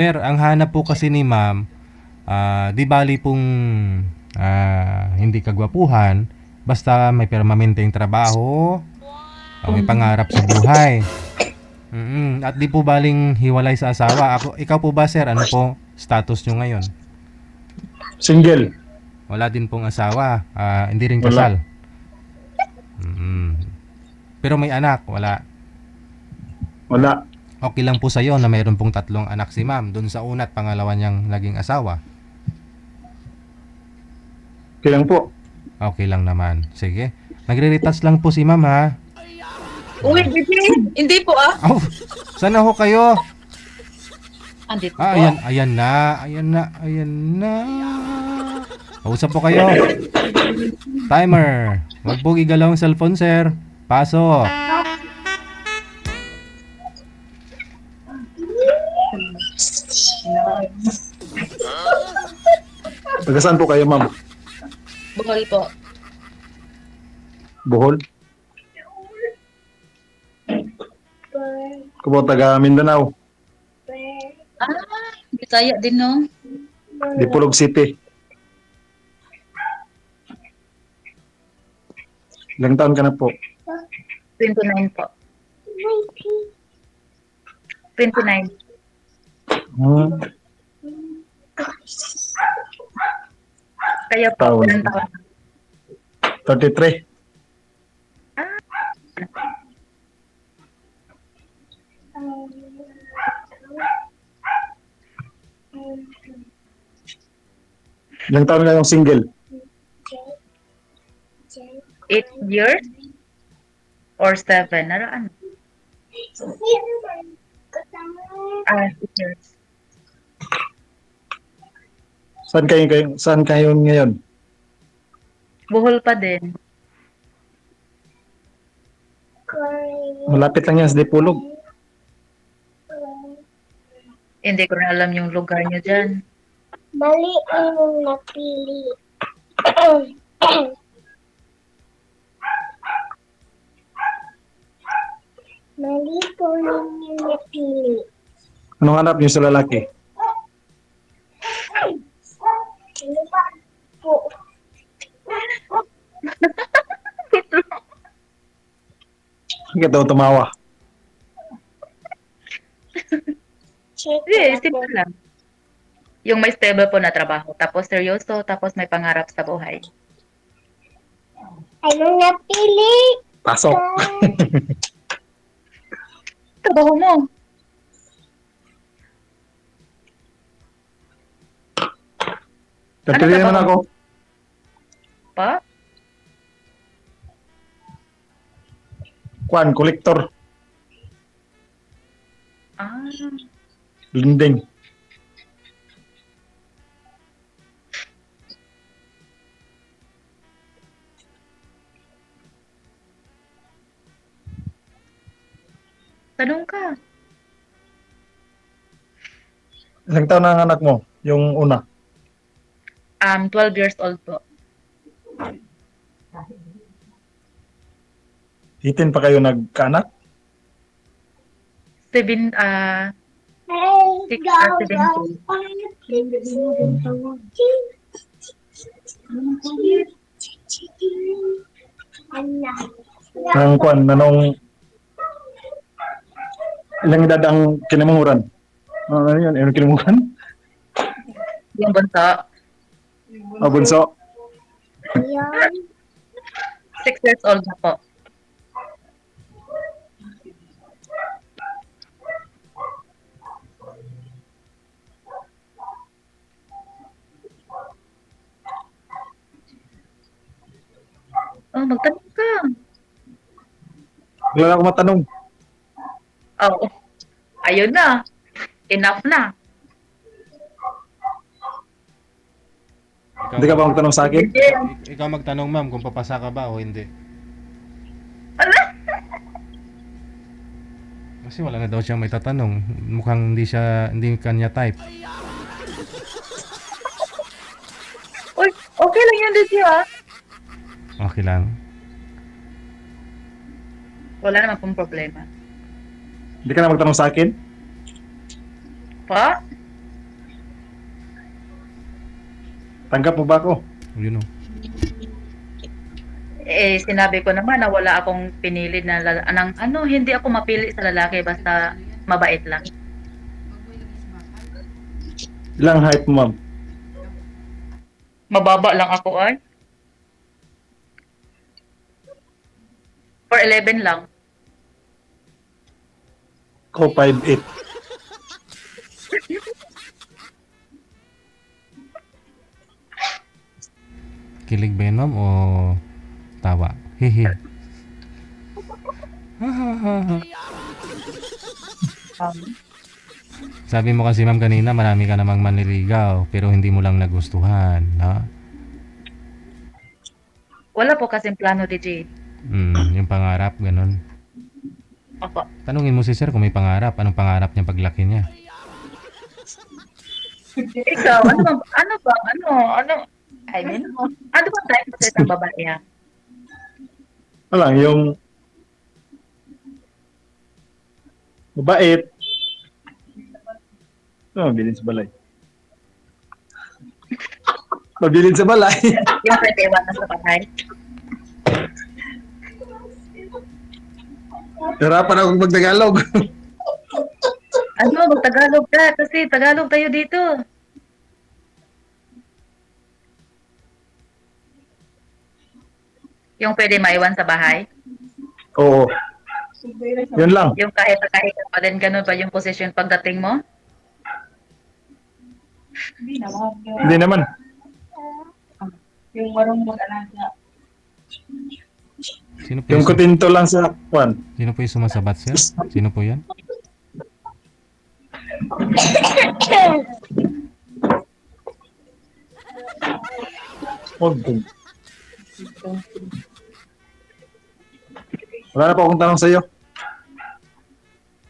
Sir, ang hanap po kasi ni ma'am, di bali pong hindi kagwapuhan, basta may permanenteng trabaho, may pangarap sa buhay. At di po baling hiwalay sa asawa. Ikaw po ba sir, ano po status nyo ngayon? Single. Wala din pong asawa, hindi rin Wala. kasal. Mm. Pero may anak, wala. Wala. Okay lang po sa'yo na mayroon pong tatlong anak si ma'am, dun sa una at pangalawa niyang naging asawa. Kailang po. Okay lang naman. Sige. Nagre-retouch lang po si ma'am ha. Uy, baby! Hindi po Oh, sana ho kayo? Andito po. Ayan, ayan na, ayan na, ayan na. Usap po kayo. Timer. Huwag po igalaw ang cellphone, sir. Pasok. Taga saan po kayo, ma'am? Buhol po. Bohol? Ko po taga Mindanao. Bisaya din, no? Dipolog City. Ilang taon ka na po? 29 po. 29. Hmm. Kaya po, Taon. ilang taon? 33. Ilang taon na yung single? 8 years? Or 7? Ano? 8 years. Saan kayo ngayon? Buhol pa din. Malapit lang yan sa Dipolog. Hindi ko na alam yung lugar niyo dyan. Mali ang napili. Mali po ninyo napili. Anong hanap niyo sa lalaki? Ano ba po? Bakit daw tumawa? Check Hindi, na po. simple lang. Yung may stable po na trabaho. Tapos seryoso, tapos may pangarap sa buhay. Anong napili? Pasok. Trabaho mo. Pipili naman ako. Pa? Kwan, kolektor. Ah, Linding. tanong ka. Ilang taon na ang anak mo? Yung una. 12 years old po. 18 pa kayo nagkaanak? 7, Hey, 6 go, or go. 17. Ang kwan, nanong ilang edad ang kinamunguran? Ano yun? Ano kinamunguran? Yung bunso, Bunso. Yan. 6 years old na po. Oh, magtanong ka. Wala na ako matanong. Oh, ayun na. Enough na. Hindi ka ba magtanong sa akin? Ikaw magtanong ma'am kung papasa ka ba o hindi. Kasi wala na daw siyang may tatanong. Mukhang hindi kanya type. Uy, okay lang yun din ah. Okay lang. Wala naman pong problema. Hindi ka na magtanong sa akin? Pa? Tanggap mo ba ako? Yun o. Eh, sinabi ko naman na wala akong pinili na hindi ako mapili sa lalaki basta mabait lang. Ilang height mo, ma'am? Mababa lang ako ay. 4'11 lang. Ako 5'8". Kilig ba yun, ma'am, o tawa? Hehe. Um, Sabi mo kasi, ma'am, kanina marami ka namang manliligaw pero hindi mo lang nagustuhan, no? wala po kasing plano, DJ. Yung pangarap, ganun. Opo. Tanungin mo si sir kung may pangarap. Anong pangarap niya paglaki niya? Ikaw, I mean, ano bang type mo sa isang babae ha? Ano lang, yung mabait. Mabilin sa balay. Mabilin sa balay. Yung pwede iwanan sa bahay? Hirapan akong mag-Tagalog. Mag-Tagalog ka kasi Tagalog tayo dito. Yung pwede maiwan sa bahay? Oo. Yun lang. Yung kahit pa din ganun ba yung position pagdating mo? Hindi naman. Yung marunong mag-alaga. Sino po Yung yung, kutinto lang sa kwan. sino po yung sumasabat, sir? Sino po yan? Huwag. Wala na pa akong tanong sa'yo.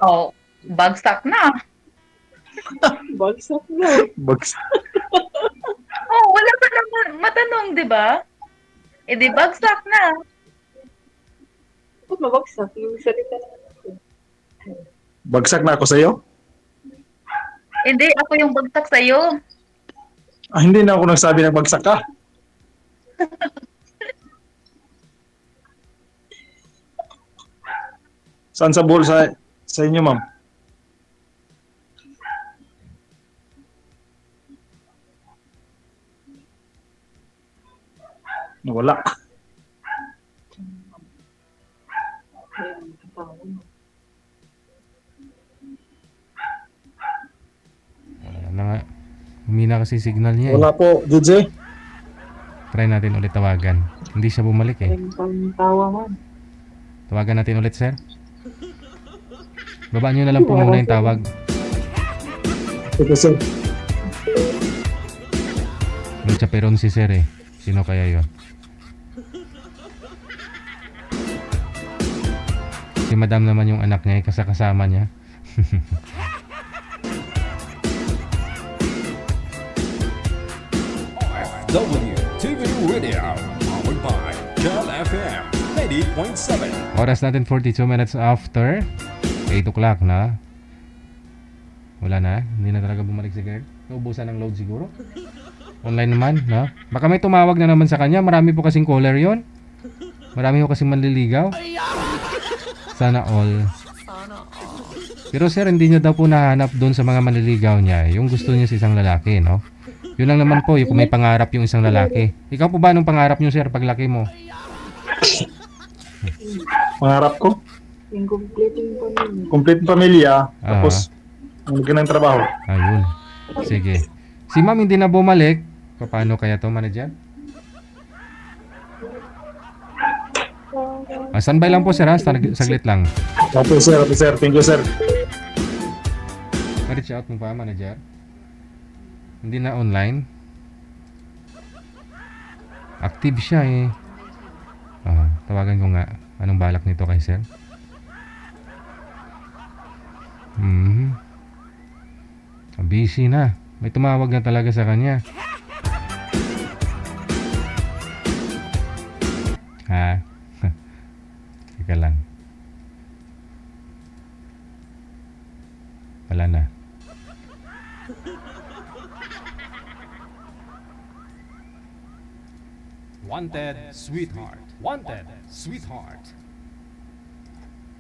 Oh, bagsak na. Bagsak na. Bags. Oh, wala ka naman matanong, di ba? Eh di bagsak na. Ba't mabagsak? Yung salita naman. Bagsak na ako sa'yo? Hindi, ako yung bagsak sa'yo. Ah, hindi na ako nagsabi na bagsak ka. Saan sa bulsa sa inyo, ma'am? Wala. Wala na nga. Humina kasi signal niya. Wala po, DJ. Try natin ulit tawagan. Hindi siya bumalik eh. Yung tawa man. Tawagan natin ulit, sir. Babaan nyo na lang po muna yung tawag. Ito, sir. Lucha Peron si sir eh. Sino kaya yon? Si madam naman yung anak niya, kasama niya. WTV Radio, powered by Jal FM 80.7. Oras natin 42 minutes after 8 o'clock na. Wala na, hindi na talaga bumalik si girl. Naubusan ng load siguro. Online naman, no? Baka may tumawag na naman sa kanya. Marami po kasing caller yon. Marami po kasing manliligaw. Sana all. Pero sir, hindi niya daw po nahanap doon sa mga manliligaw niya. Yung gusto niya sa isang lalaki, no? Yun lang naman po, yung kung may pangarap yung isang lalaki. Ikaw po ba anong pangarap niyo, sir, paglaki mo? Pangarap ko, Yung completing pamilya. complete pamilya, tapos magandang trabaho. Ayun. Sige. Si ma'am hindi na bumalik. Paano kaya to, manager? Standby lang po, sir, ha? Saglit lang. Okay, sir. Okay, sir. Thank you, sir. Ma-reach out mo pa, manager? Hindi na online. Active siya eh. Tawagan ko nga. Anong balak nito kay sir? Busy na. May tumawag na talaga sa kanya. Ha? Teka lang. Wala na. Wanted, sweetheart. Wanted, sweetheart.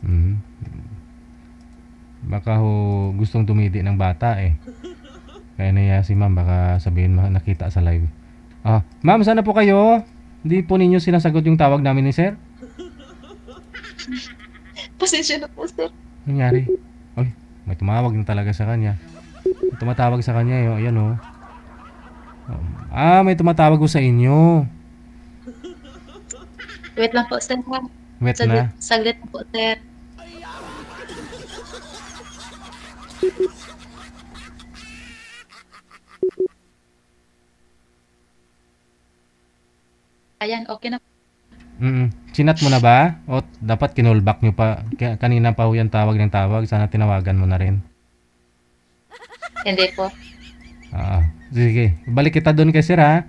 Mhm. Baka ho gustong dumidi ng bata eh. Kaya naya si ma'am, baka sabihin nakita sa live. Ah, ma'am, sana po kayo? Hindi po ninyo sinasagot yung tawag namin ni sir? Pasensya na po, sir. Nangyari? Ay, may tumawag na talaga sa kanya. May tumatawag sa kanya, yun, ayan oh. Ah, may tumatawag ko sa inyo. Wait lang po, sir. Ha? Wet na. Saglit na po, sir. Ayan, okay na. Sinat mo na ba? O dapat kinulback nyo pa? Kanina pa ho yan tawag ng tawag. Sana tinawagan mo na rin. Hindi po. Sige. Balik kita doon kay sir ha.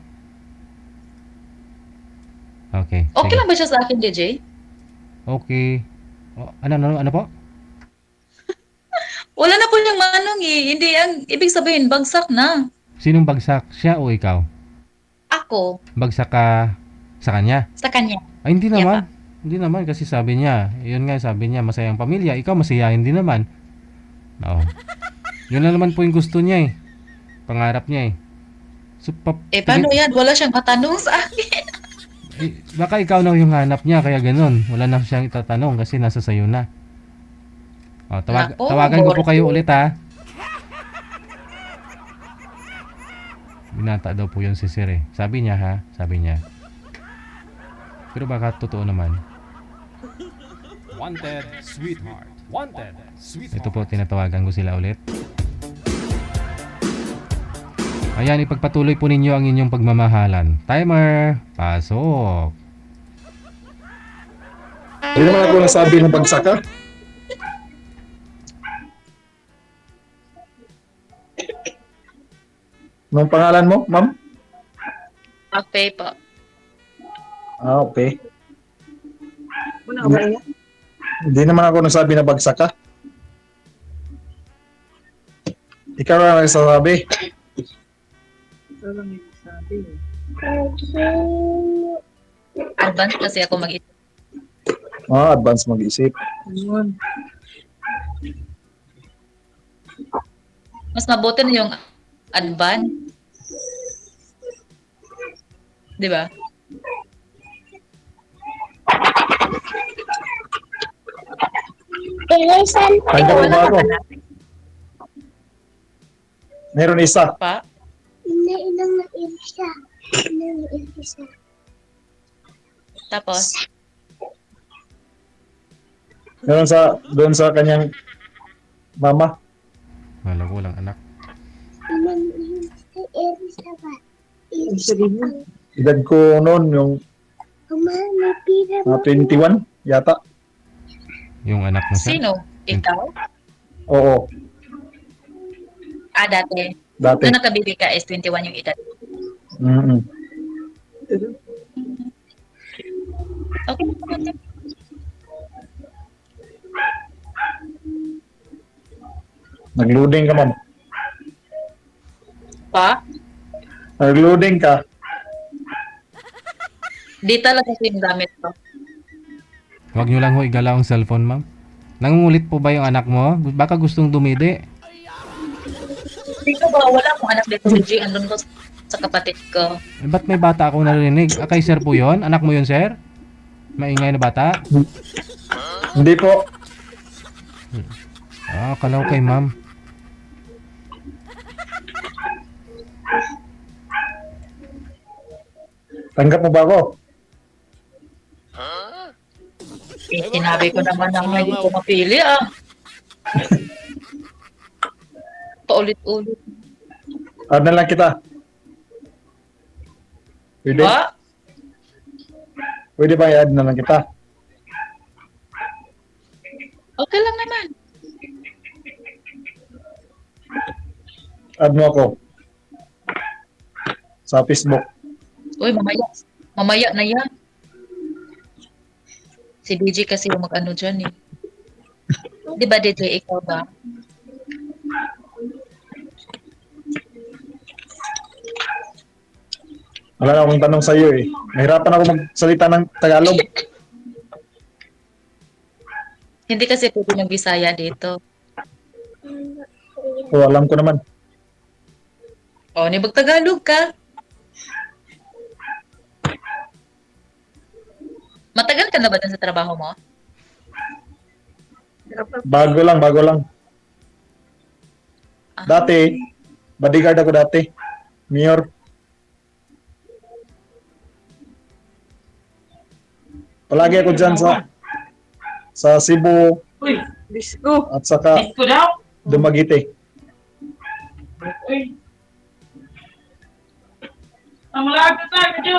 Okay. Okay sige. lang ba siya sa akin, DJ? Okay. Ano po? Wala na po siyang manong eh. Hindi ang ibig sabihin, bagsak na. Sinong bagsak? Siya o ikaw? Ako, Bagsak ka sa kanya? sa kanya. Ay, hindi Yeah, naman. Hindi naman kasi sabi niya, yun nga sabi niya, masayang pamilya. Ikaw masiyahin din naman. Oo. Yun na naman po yung gusto niya eh. Pangarap niya eh. So, Paano yan? Wala siyang katanong sa akin. baka ikaw na yung hanap niya, kaya ganun. Wala na siyang itatanong kasi nasa sayo na. Nako, Tawagan ko po boring. kayo ulit ha. Binata daw po yun si Sir eh. Sabi niya ha, sabi niya. Pero baka totoo naman. Wanted, sweetheart. Wanted, sweetheart. Ito po, tinatawagan ko sila ulit. Ayan, ipagpatuloy po ninyo ang inyong pagmamahalan. Timer, pasok. Hindi naman ako nasabi ng bagsak ka. Anong pangalan mo, ma'am? Okay po. Okay. Una ba yan? Hindi naman ako nasabi na bagsak ka. Ikaw na nagsasabi. Ito lang yung sabi. Advance kasi ako mag-isip. Advance mag-isip. Ayun. Mas mabuti na yung advance. Di ba? Ilisan Tanggap mo ba ako? Meron isa. Pa? Inang na ilisa. Inang na ilisa. Tapos, Meron doon sa kanyang mama. Wala ko walang anak. Inang na ilisa ba? Ang sabihin mo. Edad ko noon yung Mama, may pira mo. 21 yata. Yung anak mo sir. sino? Ikaw? Oo, Dati. dati. Nung nakabibi ka is 21 yung edad. Mm-mm. Okay. Nag-loading ka, ma'am. Pa? Nag-loading ka. Di talaga yung gamit ko. Huwag nyo lang ho igalaw ang cellphone ma'am. Nangungulit po ba yung anak mo? Baka gustong dumidi. Dito ba? Wala akong anak dito sa G. Andun ko sa kapatid ko. Ba't may bata akong narinig? Kay sir po yon? Anak mo yun sir? Maingay na bata? Hindi po. Kalaw kay ma'am. Tanggap mo ba ako? Sinabi ko naman na hindi ko mapili Paulit-ulit. Add na lang kita. Pwede? Pa? Pwede ba i-add na lang kita? Okay lang naman. Add mo ako. Sa Facebook. Uy, mamaya. Mamaya na yan. Si DJ kasi yung mag-ano dyan eh. Di ba DJ, ikaw ba? Wala na akong tanong sa iyo eh. Nahirapan ako magsalita ng Tagalog. Hindi kasi pwede ng Bisaya dito. O, alam ko naman. O, nibag Tagalog ka. Matagal ka na ba dun sa trabaho mo? Bago lang. Ah. Dati, bodyguard ako dati. Mayor. Palagi ako dyan sa Cebu Uy, disco. at saka Disco daw. Dumaguete. Uy. Ang malaga tayo, medyo.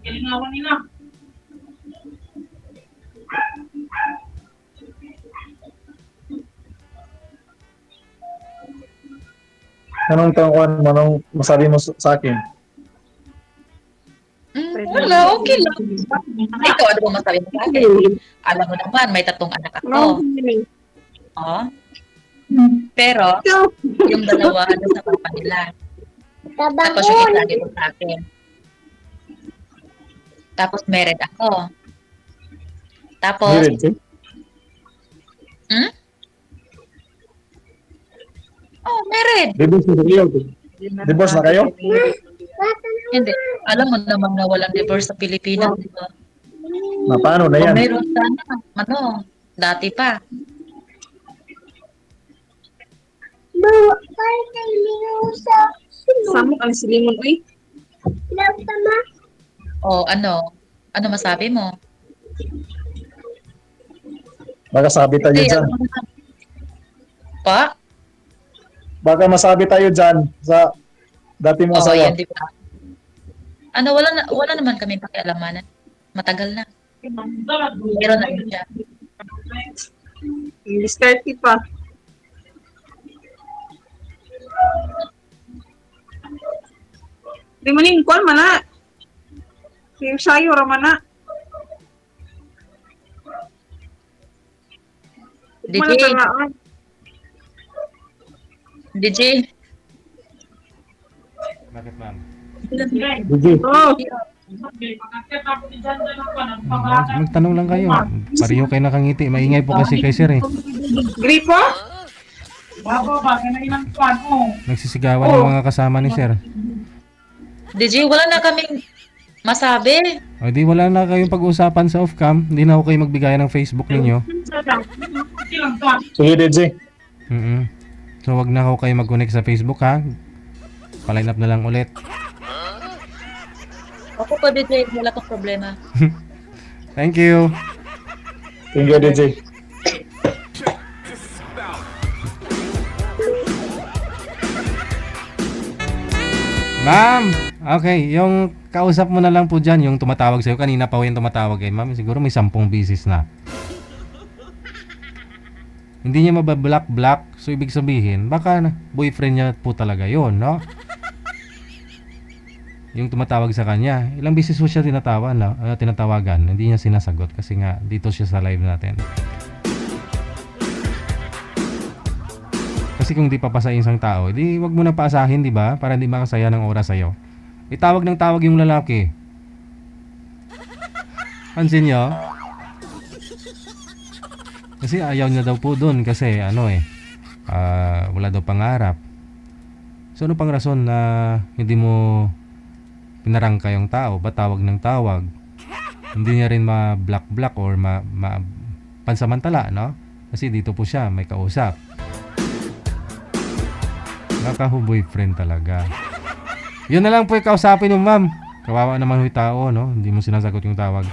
Kilingawan nila. Anong tanong mo? Anong masabi mo sa akin? Wala, okay lang. Ikaw, ano ba masabi mo sa akin? Alam mo naman, may 3 anak ako. Oh. Pero, yung 2, ano sa papa nila. Tapos yung isa dito sa akin. Tapos married ako. Tapos, Married, eh? oh, married. Divorce na kayo? Hindi. Alam mo naman na walang divorce sa Pilipinas, di ba? Na paano na Kung yan? meron sana, ano, dati pa. Bawa kayo kay Linusa. Samo ang silingon, uy. Love ka ma. O, ano? Ano masabi mo? Baka sabi tayo Hindi, dyan. ano naman. Pa? Baka masabi tayo dyan sa dati mong Oo, asawa. yan, di ba? Ano, wala naman kami pakialamanan. Matagal na. Meron na rin siya. Discarte pa. Di maning kuan mana. Yung sayo ra mana. DJ, DJ, Bakit, ma'am? Gigi, Oh, Magtanong lang kayo. Pareho kayo nakangiti. Maingay po kasi kay sir eh. gripo? Babo ba kana ilang kuan oh. Nagsisigawan ng mga kasama ni sir. DJ, wala na kaming masabi. O di wala na kayong pag-usapan sa off-cam. Hindi na ako kayo magbigay ng Facebook ninyo. sige DJ. So wag na ako kayo mag-connect sa Facebook ha. Pa-line up na lang ulit. Ako pa, DJ, wala kang problema. Thank you. Thank you DJ. Ma'am! Okay, yung kausap mo na lang po dyan, yung tumatawag sa'yo. Kanina pa ho yung tumatawag eh. Ma'am, siguro may 10 bisis na. Hindi niya mabablock-block. So, ibig sabihin, baka boyfriend niya po talaga yon, no? Yung tumatawag sa kanya. Ilang bisis po siya tinatawagan. Hindi niya sinasagot kasi nga dito siya sa live natin. Kasi kung di papasahin isang tao, di wag mo na paasahin, di ba? Para hindi makasaya ng oras sa'yo. Itawag ng tawag yung lalaki. Pansin nyo? Kasi ayaw niya daw po dun kasi wala daw pangarap. So ano pang rason na hindi mo pinarangka yung tao? Ba tawag ng tawag? Hindi niya rin ma-block or pansamantala, no? Kasi dito po siya, may kausap. Boyfriend talaga. Yun na lang po yung kausapin yung ma'am. Kawawa naman yung tao, no? Hindi mo sinasagot yung tawag.